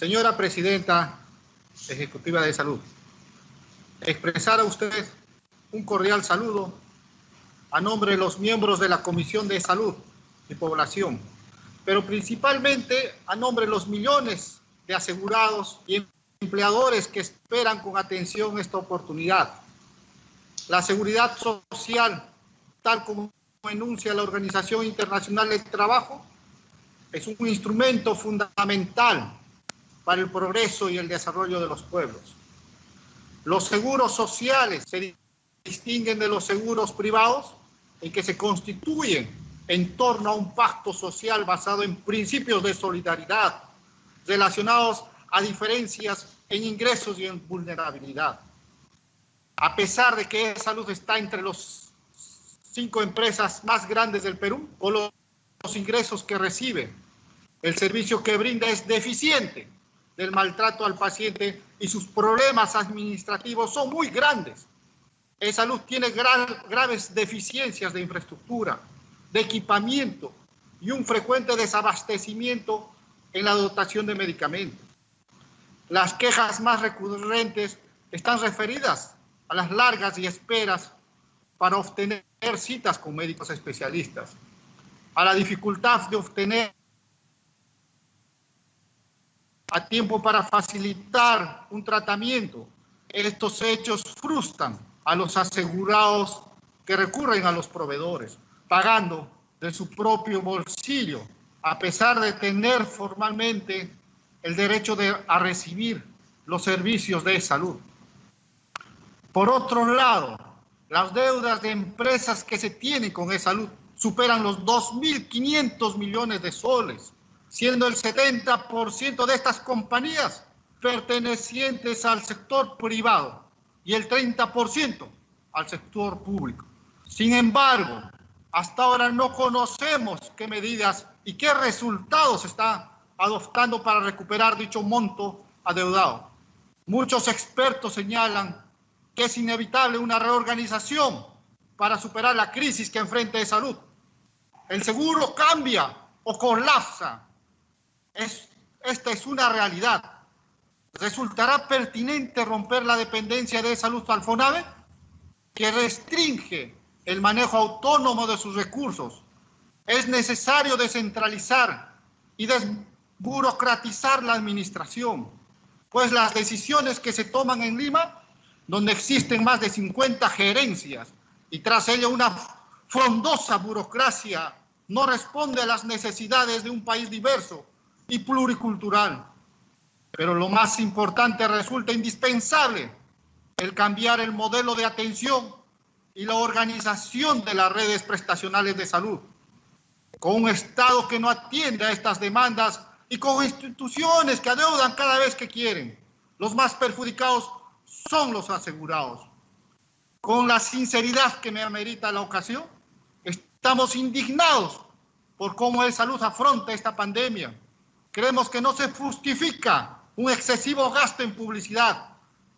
Señora Presidenta Ejecutiva de Salud, expresar a usted un cordial saludo a nombre de los miembros de la Comisión de Salud y Población, pero principalmente a nombre de los millones de asegurados y empleadores que esperan con atención esta oportunidad. La seguridad social, tal como enuncia la Organización Internacional del Trabajo, es un instrumento fundamental para el progreso y el desarrollo de los pueblos. Los seguros sociales se distinguen de los seguros privados en que se constituyen en torno a un pacto social basado en principios de solidaridad relacionados a diferencias en ingresos y en vulnerabilidad. A pesar de que Salud está entre los 5 empresas más grandes del Perú, con los ingresos que recibe, el servicio que brinda es deficiente del maltrato al paciente y sus problemas administrativos son muy grandes. Salud tiene graves deficiencias de infraestructura, de equipamiento y un frecuente desabastecimiento en la dotación de medicamentos. Las quejas más recurrentes están referidas a las largas esperas para obtener citas con médicos especialistas, a la dificultad de obtener a tiempo para facilitar un tratamiento. Estos hechos frustran a los asegurados que recurren a los proveedores, pagando de su propio bolsillo, a pesar de tener formalmente el derecho a recibir los servicios de salud. Por otro lado, las deudas de empresas que se tienen con salud superan los 2.500 millones de soles, siendo el 70% de estas compañías pertenecientes al sector privado y el 30% al sector público. Sin embargo, hasta ahora no conocemos qué medidas y qué resultados está adoptando para recuperar dicho monto adeudado. Muchos expertos señalan que es inevitable una reorganización para superar la crisis que enfrenta Salud. El seguro cambia o colapsa. Esta es una realidad. ¿Resultará pertinente romper la dependencia de Salud al FONAVE, que restringe el manejo autónomo de sus recursos? Es necesario descentralizar y desburocratizar la administración, pues las decisiones que se toman en Lima, donde existen más de 50 gerencias y tras ello una frondosa burocracia, no responde a las necesidades de un país diverso y pluricultural. Pero lo más importante, resulta indispensable el cambiar el modelo de atención y la organización de las redes prestacionales de salud, con un Estado que no atiende a estas demandas y con instituciones que adeudan cada vez que quieren. Los más perjudicados son los asegurados. Con la sinceridad que me amerita la ocasión, estamos indignados por cómo Salud afronta esta pandemia. Creemos que no se justifica un excesivo gasto en publicidad,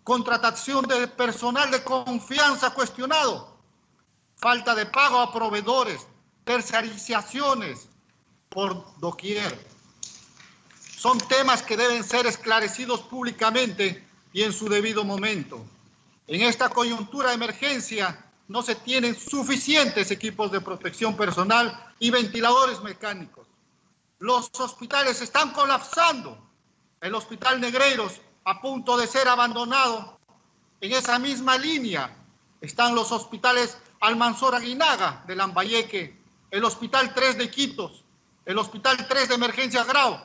contratación de personal de confianza cuestionado, falta de pago a proveedores, tercerizaciones por doquier. Son temas que deben ser esclarecidos públicamente y en su debido momento. En esta coyuntura de emergencia no se tienen suficientes equipos de protección personal y ventiladores mecánicos. Los hospitales están colapsando. El Hospital Negreiros, a punto de ser abandonado. En esa misma línea están los hospitales Almanzor Aguinaga de Lambayeque, el Hospital 3 de Iquitos, el Hospital 3 de Emergencia Grau,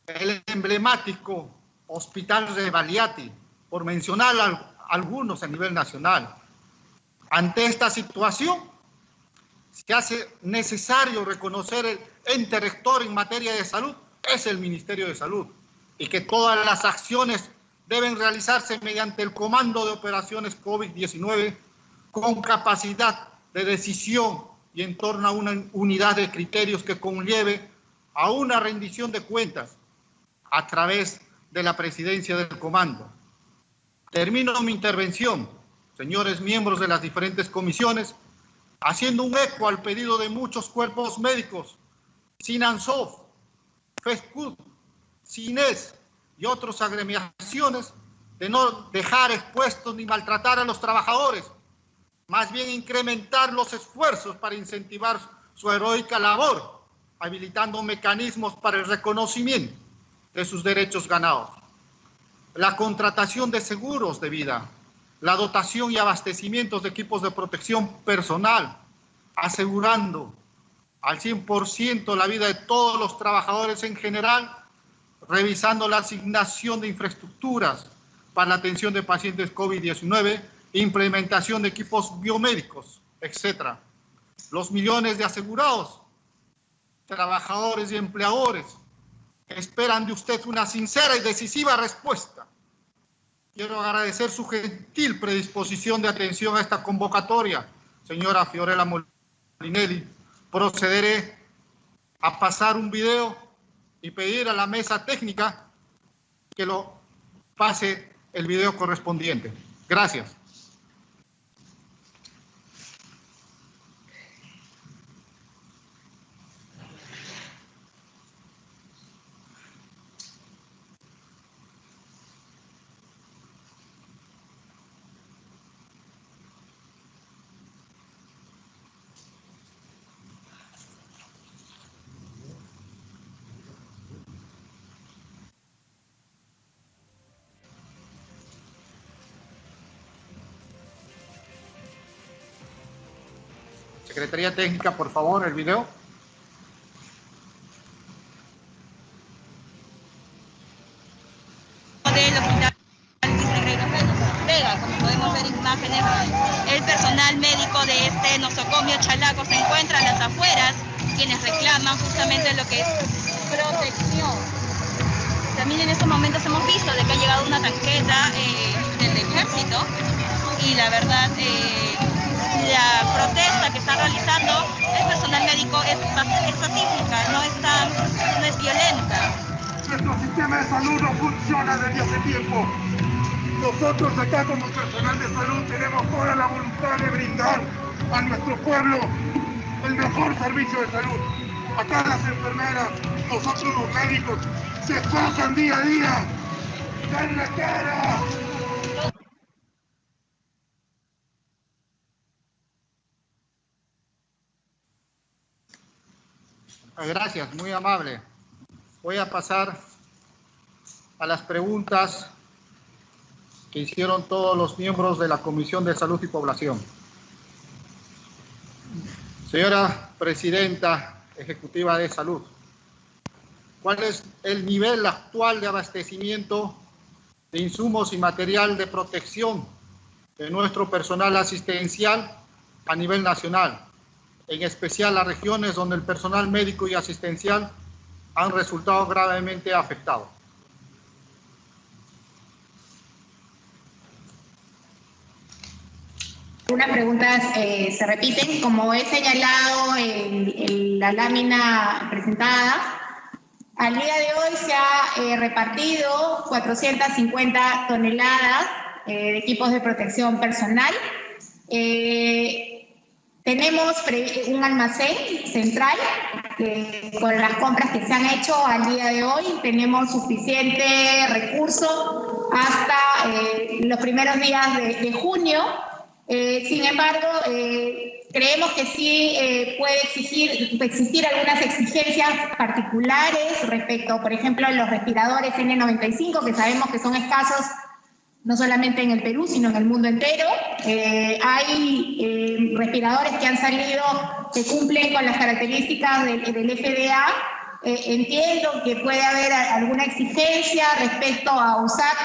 el emblemático Hospital Revaliati, por mencionar algunos a nivel nacional. Ante esta situación, se hace necesario reconocer el ente rector en materia de salud, es el Ministerio de Salud, y que todas las acciones deben realizarse mediante el Comando de Operaciones COVID-19 con capacidad de decisión y en torno a una unidad de criterios que conlleve a una rendición de cuentas a través de la presidencia del Comando. Termino mi intervención, señores miembros de las diferentes comisiones, haciendo un eco al pedido de muchos cuerpos médicos, SINANSOF, FESCUD, SINES, y otras agremiaciones de no dejar expuestos ni maltratar a los trabajadores, más bien incrementar los esfuerzos para incentivar su heroica labor, habilitando mecanismos para el reconocimiento de sus derechos ganados. La contratación de seguros de vida, la dotación y abastecimientos de equipos de protección personal, asegurando al 100% la vida de todos los trabajadores en general, revisando la asignación de infraestructuras para la atención de pacientes COVID-19, implementación de equipos biomédicos, etc. Los millones de asegurados, trabajadores y empleadores esperan de usted una sincera y decisiva respuesta. Quiero agradecer su gentil predisposición de atención a esta convocatoria, señora Fiorella Molinelli. Procederé a pasar un video y pedir a la mesa técnica que lo pase el video correspondiente. Gracias. Secretaría Técnica, por favor, el video. Del Hospital Vega, como podemos ver en imágenes, el personal médico de este nosocomio Chalaco se encuentra a las afueras, quienes reclaman justamente lo que es protección. También en estos momentos hemos visto de que ha llegado una tanqueta del ejército y la verdad la protesta que está realizando el personal médico es pacífica, no es violenta. Nuestro sistema de salud no funciona desde hace tiempo. Nosotros acá como personal de salud tenemos toda la voluntad de brindar a nuestro pueblo el mejor servicio de salud. Acá las enfermeras, nosotros los médicos, se esfuerzan día a día. ¡Dan la cara! Gracias, muy amable. Voy a pasar a las preguntas que hicieron todos los miembros de la Comisión de Salud y Población. Señora Presidenta Ejecutiva de Salud, ¿cuál es el nivel actual de abastecimiento de insumos y material de protección de nuestro personal asistencial a nivel nacional, en especial las regiones donde el personal médico y asistencial han resultado gravemente afectados? Algunas preguntas se repiten, como he señalado en la lámina presentada. Al día de hoy se ha repartido 450 toneladas de equipos de protección personal. Tenemos un almacén central con las compras que se han hecho al día de hoy. Tenemos suficiente recurso hasta los primeros días de junio. Sin embargo, creemos que sí puede existir algunas exigencias particulares respecto, por ejemplo, a los respiradores N95, que sabemos que son escasos no solamente en el Perú, sino en el mundo entero. Hay respiradores que han salido que cumplen con las características del FDA. Entiendo que puede haber alguna exigencia respecto a usar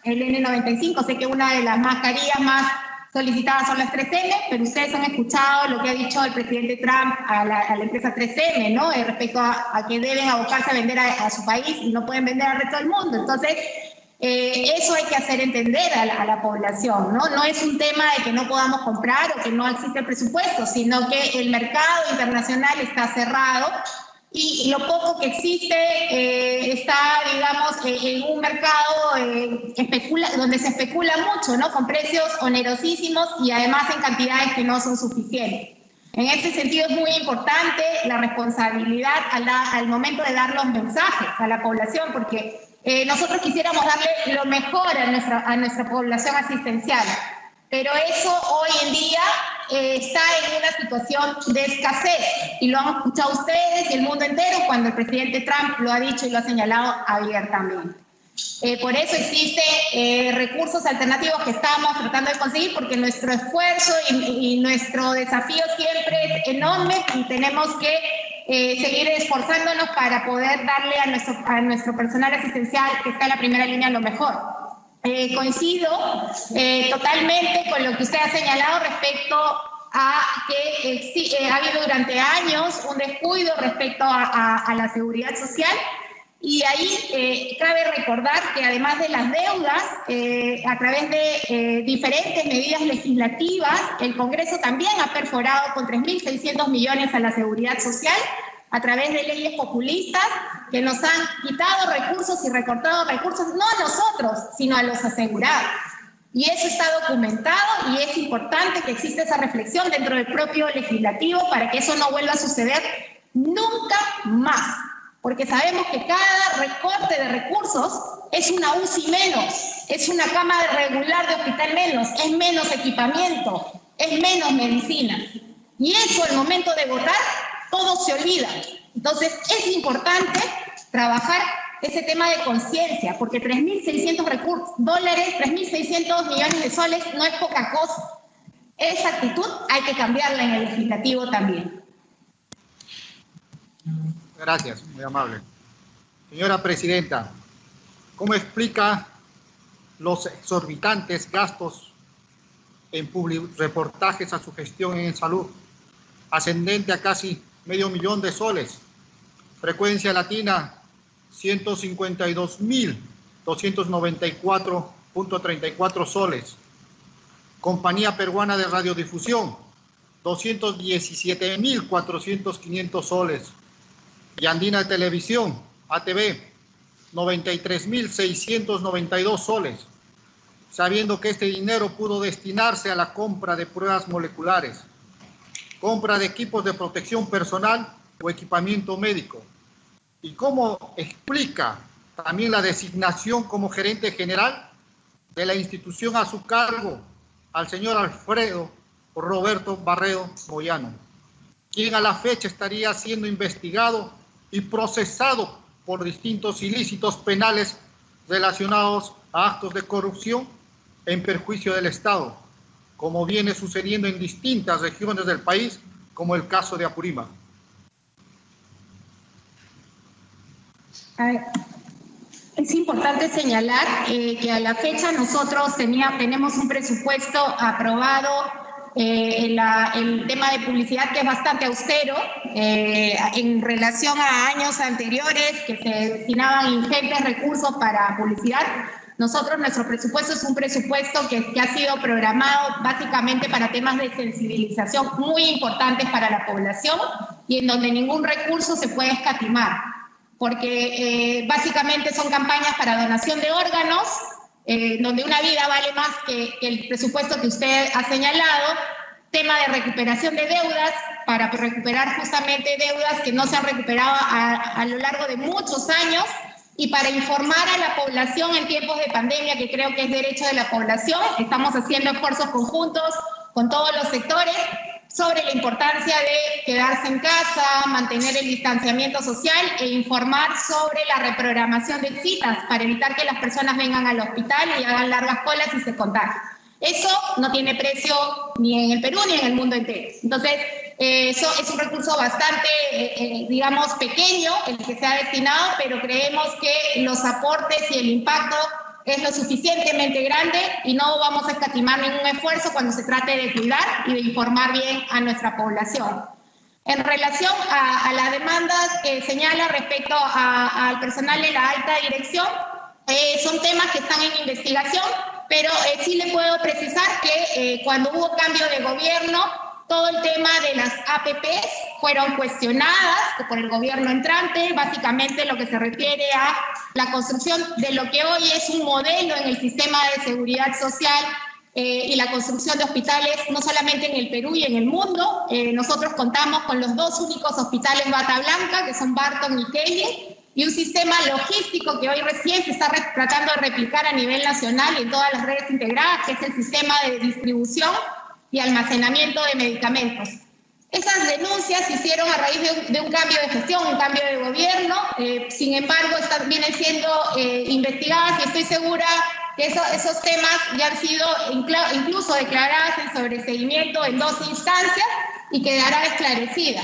el N95. Sé que una de las mascarillas más solicitadas son las 3M, pero ustedes han escuchado lo que ha dicho el presidente Trump a la empresa 3M, ¿no? Respecto a que deben abocarse a vender a su país y no pueden vender al resto del mundo. Entonces, eso hay que hacer entender a la población, ¿no? No es un tema de que no podamos comprar o que no existe el presupuesto, sino que el mercado internacional está cerrado y lo poco que existe está, digamos, en un mercado donde se especula mucho, ¿no? Con precios onerosísimos y además en cantidades que no son suficientes. En ese sentido es muy importante la responsabilidad al momento de dar los mensajes a la población, porque nosotros quisiéramos darle lo mejor a nuestra población asistencial, pero eso hoy en día está en una situación de escasez, y lo han escuchado ustedes y el mundo entero cuando el presidente Trump lo ha dicho y lo ha señalado abiertamente. Por eso existen recursos alternativos que estamos tratando de conseguir, porque nuestro esfuerzo y nuestro desafío siempre es enorme y tenemos que seguir esforzándonos para poder darle a nuestro personal asistencial que está en la primera línea lo mejor. Coincido totalmente con lo que usted ha señalado respecto a que ha habido durante años un descuido respecto a la seguridad social. Y ahí cabe recordar que además de las deudas, a través de diferentes medidas legislativas, el Congreso también ha perforado con 3.600 millones a la seguridad social a través de leyes populistas que nos han quitado recursos y recortado recursos, no a nosotros, sino a los asegurados. Y eso está documentado, y es importante que exista esa reflexión dentro del propio legislativo para que eso no vuelva a suceder nunca más. Porque sabemos que cada recorte de recursos es una UCI menos, es una cama regular de hospital menos, es menos equipamiento, es menos medicina. Y eso, al momento de votar, todo se olvida. Entonces, es importante trabajar ese tema de conciencia, porque 3.600 dólares, 3.600 millones de soles no es poca cosa. Esa actitud hay que cambiarla en el legislativo también. Gracias, muy amable. Señora Presidenta, ¿cómo explica los exorbitantes gastos en reportajes a su gestión en salud, ascendente a casi $500,000 de soles? Frecuencia latina, 152.294.34 soles. Compañía Peruana de Radiodifusión, 217.400 soles. Y Andina de Televisión, ATV, 93.692 soles, sabiendo que este dinero pudo destinarse a la compra de pruebas moleculares, compra de equipos de protección personal o equipamiento médico. ¿Y cómo explica también la designación como gerente general de la institución a su cargo al señor Alfredo Roberto Barredo Moyano, quien a la fecha estaría siendo investigado y procesado por distintos ilícitos penales relacionados a actos de corrupción en perjuicio del Estado, como viene sucediendo en distintas regiones del país, como el caso de Apurímac? Es importante señalar que a la fecha nosotros tenemos un presupuesto aprobado, el tema de publicidad, que es bastante austero en relación a años anteriores que se destinaban ingentes recursos para publicidad. Nuestro presupuesto es un presupuesto que ha sido programado básicamente para temas de sensibilización muy importantes para la población, y en donde ningún recurso se puede escatimar, porque básicamente son campañas para donación de órganos, donde una vida vale más que el presupuesto que usted ha señalado, tema de recuperación de deudas, para recuperar justamente deudas que no se han recuperado a lo largo de muchos años, y para informar a la población en tiempos de pandemia, que creo que es derecho de la población. Estamos haciendo esfuerzos conjuntos con todos los sectores sobre la importancia de quedarse en casa, mantener el distanciamiento social e informar sobre la reprogramación de citas para evitar que las personas vengan al hospital y hagan largas colas y se contagien. Eso no tiene precio ni en el Perú ni en el mundo entero. Entonces, eso es un recurso bastante, digamos, pequeño el que se ha destinado, pero creemos que los aportes y el impacto es lo suficientemente grande y no vamos a escatimar ningún esfuerzo cuando se trate de cuidar y de informar bien a nuestra población. En relación a las demandas que señala respecto al personal de la alta dirección, son temas que están en investigación, pero sí le puedo precisar que cuando hubo cambio de gobierno, todo el tema de las APPs fueron cuestionadas por el gobierno entrante, básicamente lo que se refiere a la construcción de lo que hoy es un modelo en el sistema de seguridad social y la construcción de hospitales no solamente en el Perú y en el mundo. Nosotros contamos con los 2 únicos hospitales bata blanca, que son Barton y Kelly, y un sistema logístico que hoy recién se está tratando de replicar a nivel nacional en todas las redes integradas, que es el sistema de distribución y almacenamiento de medicamentos. Esas denuncias se hicieron a raíz de un cambio de gestión, un cambio de gobierno, sin embargo vienen siendo investigadas y estoy segura que esos temas ya han sido incluso declaradas en sobreseguimiento en 2 instancias y quedará esclarecida.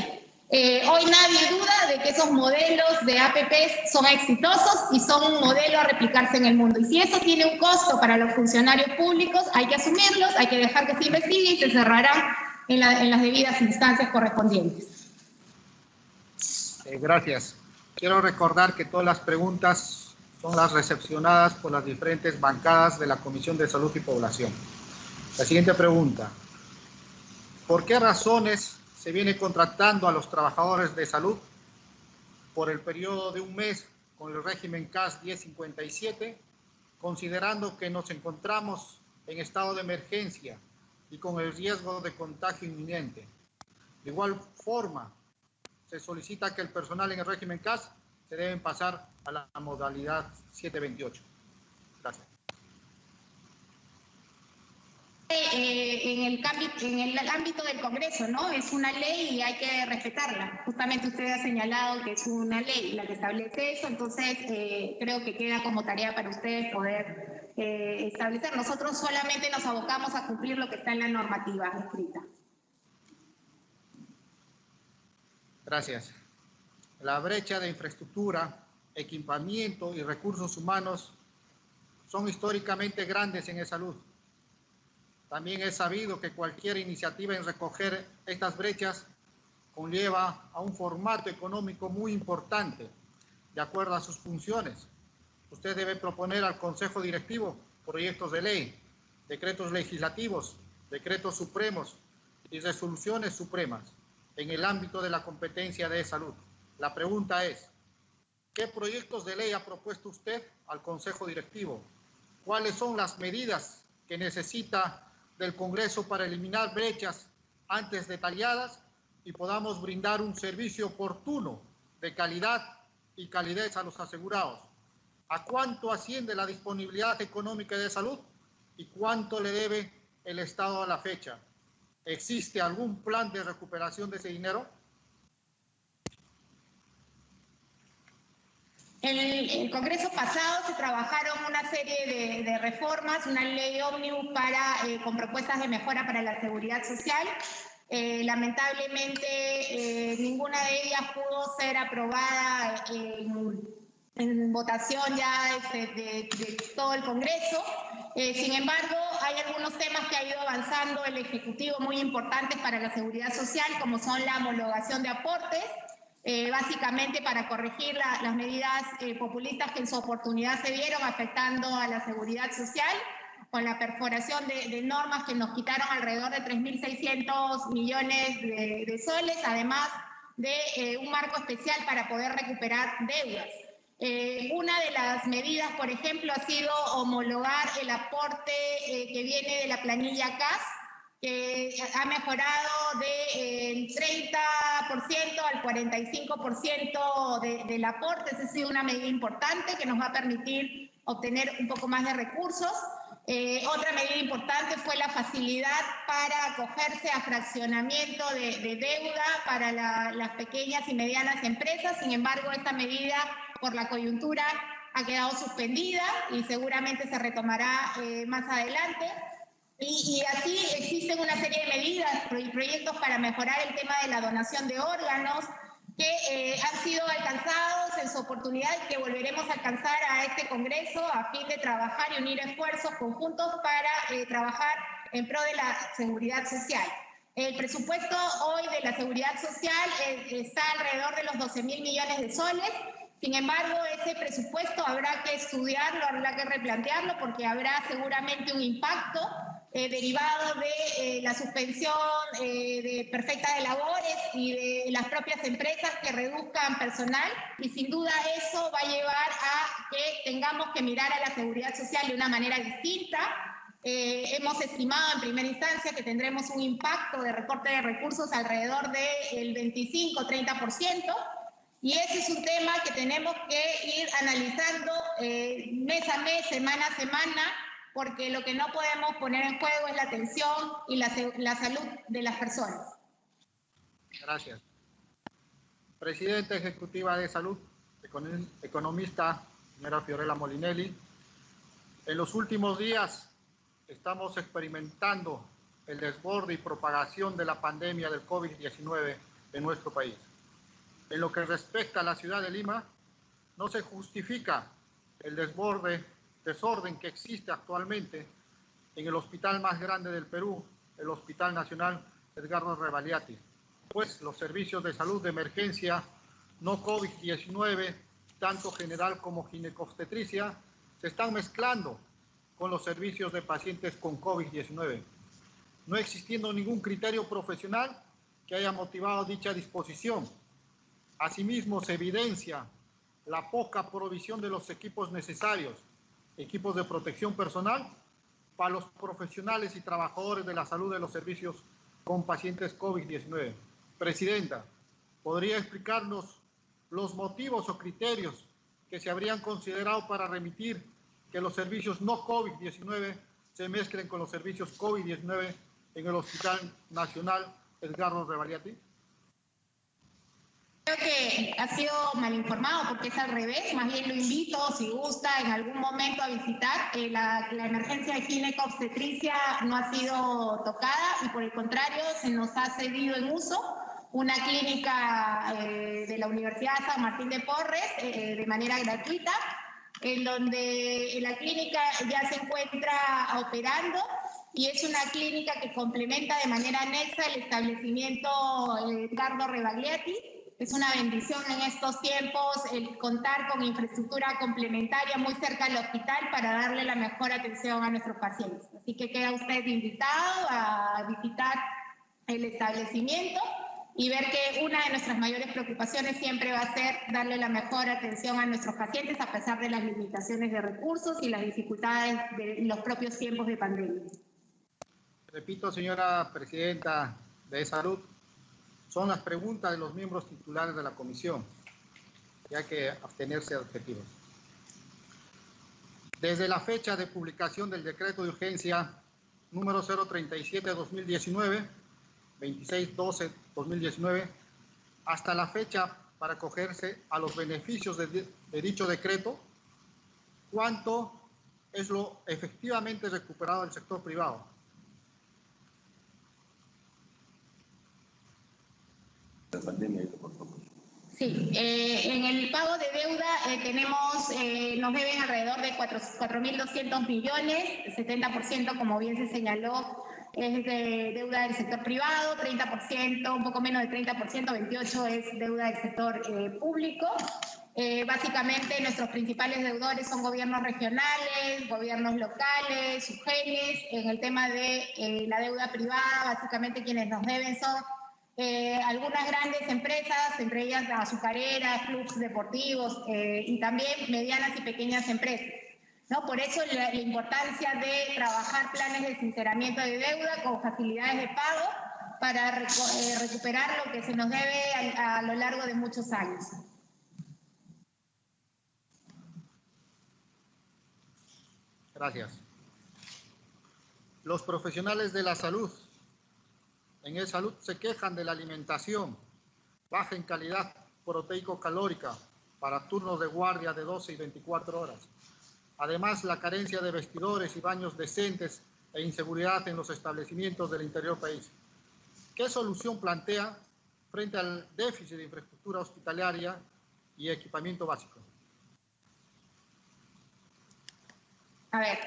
Hoy nadie duda de que esos modelos de APPs son exitosos y son un modelo a replicarse en el mundo. Y si eso tiene un costo para los funcionarios públicos, hay que asumirlos, hay que dejar que se investigue y se cerrarán en las debidas instancias correspondientes. Gracias. Quiero recordar que todas las preguntas son las recepcionadas por las diferentes bancadas de la Comisión de Salud y Población. La siguiente pregunta. ¿Por qué razones se viene contratando a los trabajadores de salud por el periodo de un mes con el régimen CAS 1057, considerando que nos encontramos en estado de emergencia y con el riesgo de contagio inminente? De igual forma, se solicita que el personal en el régimen CAS se deben pasar a la modalidad 728. Gracias. En el ámbito del Congreso, ¿no? Es una ley y hay que respetarla. Justamente usted ha señalado que es una ley la que establece eso, entonces creo que queda como tarea para ustedes poder establecer. Nosotros solamente nos abocamos a cumplir lo que está en la normativa escrita. Gracias. La brecha de infraestructura, equipamiento y recursos humanos son históricamente grandes en salud. También es sabido que cualquier iniciativa en recoger estas brechas conlleva a un formato económico muy importante, de acuerdo a sus funciones. Usted debe proponer al Consejo Directivo proyectos de ley, decretos legislativos, decretos supremos y resoluciones supremas en el ámbito de la competencia de salud. La pregunta es, ¿qué proyectos de ley ha propuesto usted al Consejo Directivo? ¿Cuáles son las medidas que necesita del Congreso para eliminar brechas antes detalladas y podamos brindar un servicio oportuno de calidad y calidez a los asegurados? ¿A cuánto asciende la disponibilidad económica de salud y cuánto le debe el Estado a la fecha? ¿Existe algún plan de recuperación de ese dinero? En el Congreso pasado se trabajaron una serie de reformas, una ley ómnibus con propuestas de mejora para la seguridad social. Lamentablemente, ninguna de ellas pudo ser aprobada en votación ya de todo el Congreso. Sin embargo, hay algunos temas que ha ido avanzando el Ejecutivo muy importantes para la seguridad social, como son la homologación de aportes, básicamente para corregir las medidas populistas que en su oportunidad se vieron afectando a la seguridad social, con la perforación de normas que nos quitaron alrededor de 3.600 millones de soles, además de un marco especial para poder recuperar deudas. Una de las medidas, por ejemplo, ha sido homologar el aporte que viene de la planilla CAS, que ha mejorado del 30% al 45% del aporte. Esa ha sido una medida importante que nos va a permitir obtener un poco más de recursos. Otra medida importante fue la facilidad para acogerse a fraccionamiento de deuda para las pequeñas y medianas empresas. Sin embargo, esta medida, por la coyuntura, ha quedado suspendida y seguramente se retomará más adelante. Y así existen una serie de medidas y proyectos para mejorar el tema de la donación de órganos que han sido alcanzados en su oportunidad y que volveremos a alcanzar a este Congreso a fin de trabajar y unir esfuerzos conjuntos para trabajar en pro de la seguridad social. El presupuesto hoy de la seguridad social está alrededor de los 12.000 millones de soles. Sin embargo, ese presupuesto habrá que estudiarlo, habrá que replantearlo, porque habrá seguramente un impacto derivado de la suspensión perfecta de labores y de las propias empresas que reduzcan personal, y sin duda eso va a llevar a que tengamos que mirar a la seguridad social de una manera distinta. Hemos estimado en primera instancia que tendremos un impacto de recorte de recursos alrededor del 25-30%. Y ese es un tema que tenemos que ir analizando mes a mes, semana a semana, porque lo que no podemos poner en juego es la atención y la salud de las personas. Gracias. Presidenta Ejecutiva de Salud, economista, señora Fiorella Molinelli. En los últimos días estamos experimentando el desborde y propagación de la pandemia del COVID-19 en nuestro país. En lo que respecta a la ciudad de Lima, no se justifica el desorden que existe actualmente en el hospital más grande del Perú, el Hospital Nacional Edgardo Revaliati, pues los servicios de salud de emergencia no COVID-19, tanto general como ginecobstetricia, se están mezclando con los servicios de pacientes con COVID-19, no existiendo ningún criterio profesional que haya motivado dicha disposición. Asimismo, se evidencia la poca provisión de los equipos necesarios, equipos de protección personal, para los profesionales y trabajadores de la salud de los servicios con pacientes COVID-19. Presidenta, ¿podría explicarnos los motivos o criterios que se habrían considerado para remitir que los servicios no COVID-19 se mezclen con los servicios COVID-19 en el Hospital Nacional Edgardo Revaliati? Creo que ha sido mal informado porque es al revés. Más bien lo invito, si gusta, en algún momento a visitar. La emergencia de ginecobstetricia no ha sido tocada y por el contrario se nos ha cedido en uso una clínica de la Universidad San Martín de Porres de manera gratuita, en donde la clínica ya se encuentra operando y es una clínica que complementa de manera anexa el establecimiento Edgardo Revaliati. Es una bendición en estos tiempos el contar con infraestructura complementaria muy cerca del hospital para darle la mejor atención a nuestros pacientes. Así que queda usted invitado a visitar el establecimiento y ver que una de nuestras mayores preocupaciones siempre va a ser darle la mejor atención a nuestros pacientes a pesar de las limitaciones de recursos y las dificultades de los propios tiempos de pandemia. Repito, señora Presidenta de Salud, son las preguntas de los miembros titulares de la comisión, y hay que abstenerse de adjetivos. Desde la fecha de publicación del decreto de urgencia número 037-2019, 26/12/2019, hasta la fecha para acogerse a los beneficios de dicho decreto, ¿cuánto es lo efectivamente recuperado del sector privado? La pandemia, por favor. Sí, en el pago de deuda nos deben alrededor de 4.200 millones, 70%, como bien se señaló, es de deuda del sector privado, 30%, un poco menos de 30%, 28% es deuda del sector público. Básicamente nuestros principales deudores son gobiernos regionales, gobiernos locales, SUGENES. En el tema de la deuda privada, básicamente quienes nos deben son algunas grandes empresas, entre ellas azucareras, clubes deportivos y también medianas y pequeñas empresas, ¿no? Por eso la importancia de trabajar planes de sinceramiento de deuda con facilidades de pago para recuperar lo que se nos debe a lo largo de muchos años. Gracias. Los profesionales de la salud en E-Salud se quejan de la alimentación baja en calidad proteico-calórica para turnos de guardia de 12 y 24 horas. Además, la carencia de vestidores y baños decentes e inseguridad en los establecimientos del interior país. ¿Qué solución plantea frente al déficit de infraestructura hospitalaria y equipamiento básico? A ver,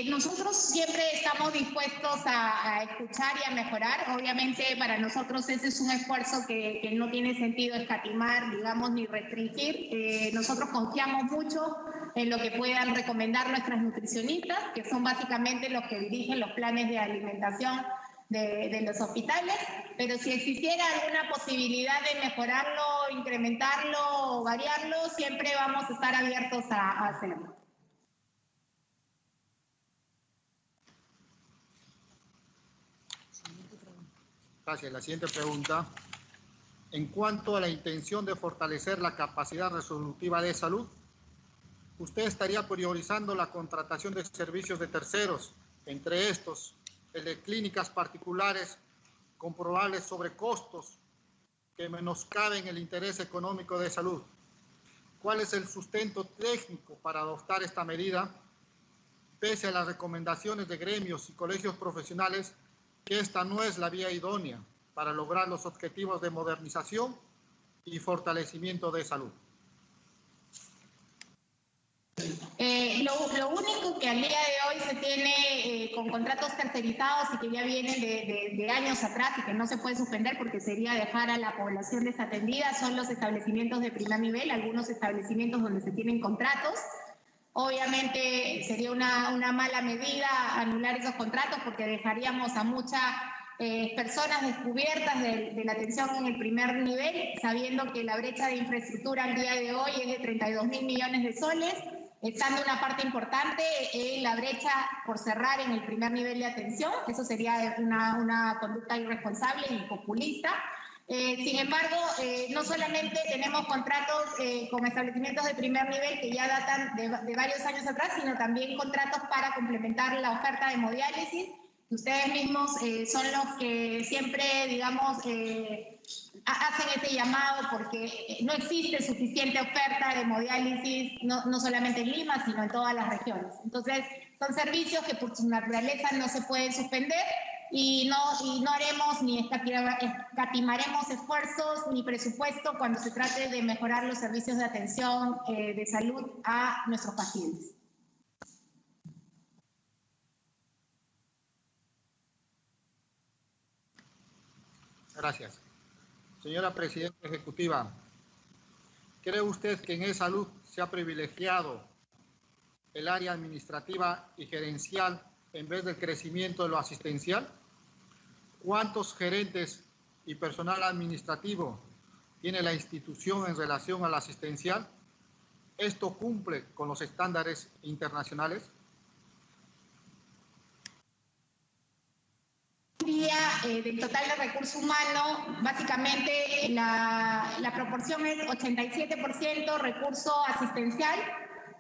nosotros siempre estamos dispuestos a escuchar y a mejorar. Obviamente para nosotros ese es un esfuerzo que no tiene sentido escatimar, digamos, ni restringir. Nosotros confiamos mucho en lo que puedan recomendar nuestras nutricionistas, que son básicamente los que dirigen los planes de alimentación de los hospitales, pero si existiera alguna posibilidad de mejorarlo, incrementarlo o variarlo, siempre vamos a estar abiertos a hacerlo. Gracias. La siguiente pregunta. En cuanto a la intención de fortalecer la capacidad resolutiva de salud, usted estaría priorizando la contratación de servicios de terceros, entre estos, el de clínicas particulares con probables sobrecostos que menoscaben el interés económico de salud. ¿Cuál es el sustento técnico para adoptar esta medida? Pese a las recomendaciones de gremios y colegios profesionales, que esta no es la vía idónea para lograr los objetivos de modernización y fortalecimiento de salud. Lo único que al día de hoy se tiene con contratos tercerizados y que ya vienen de años atrás y que no se puede suspender porque sería dejar a la población desatendida son los establecimientos de primer nivel, algunos establecimientos donde se tienen contratos. Obviamente sería una mala medida anular esos contratos porque dejaríamos a muchas personas descubiertas de la atención en el primer nivel, sabiendo que la brecha de infraestructura al día de hoy es de 32.000 millones de soles, estando una parte importante en la brecha por cerrar en el primer nivel de atención. Eso sería una conducta irresponsable y populista. Sin embargo, no solamente tenemos contratos con establecimientos de primer nivel que ya datan de varios años atrás, sino también contratos para complementar la oferta de hemodiálisis. Ustedes mismos son los que siempre, digamos, hacen este llamado porque no existe suficiente oferta de hemodiálisis, no solamente en Lima, sino en todas las regiones. Entonces, son servicios que por su naturaleza no se pueden suspender y no haremos ni escatimaremos esfuerzos ni presupuesto cuando se trate de mejorar los servicios de atención de salud a nuestros pacientes. Gracias. Señora Presidenta Ejecutiva, ¿cree usted que en e-salud se ha privilegiado el área administrativa y gerencial en vez del crecimiento de lo asistencial? ¿Cuántos gerentes y personal administrativo tiene la institución en relación al asistencial? ¿Esto cumple con los estándares internacionales? Del total de recurso humano, básicamente la proporción es 87% recurso asistencial,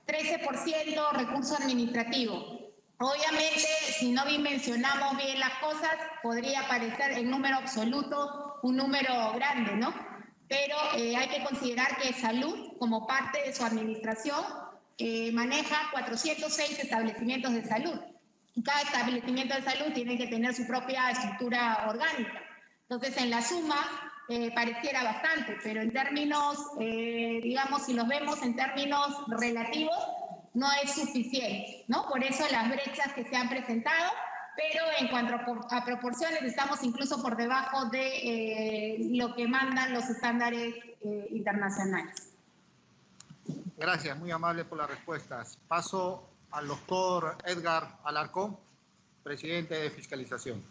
13% recurso administrativo. Obviamente, si no dimensionamos bien las cosas, podría parecer en número absoluto un número grande, ¿no? Pero hay que considerar que salud, como parte de su administración, maneja 406 establecimientos de salud. Y cada establecimiento de salud tiene que tener su propia estructura orgánica. Entonces, en la suma, pareciera bastante, pero en términos, digamos, si los vemos en términos relativos, no es suficiente, ¿no? Por eso las brechas que se han presentado, pero en cuanto a proporciones, estamos incluso por debajo de lo que mandan los estándares internacionales. Gracias, muy amable por las respuestas. Paso al doctor Edgar Alarcón, presidente de Fiscalización.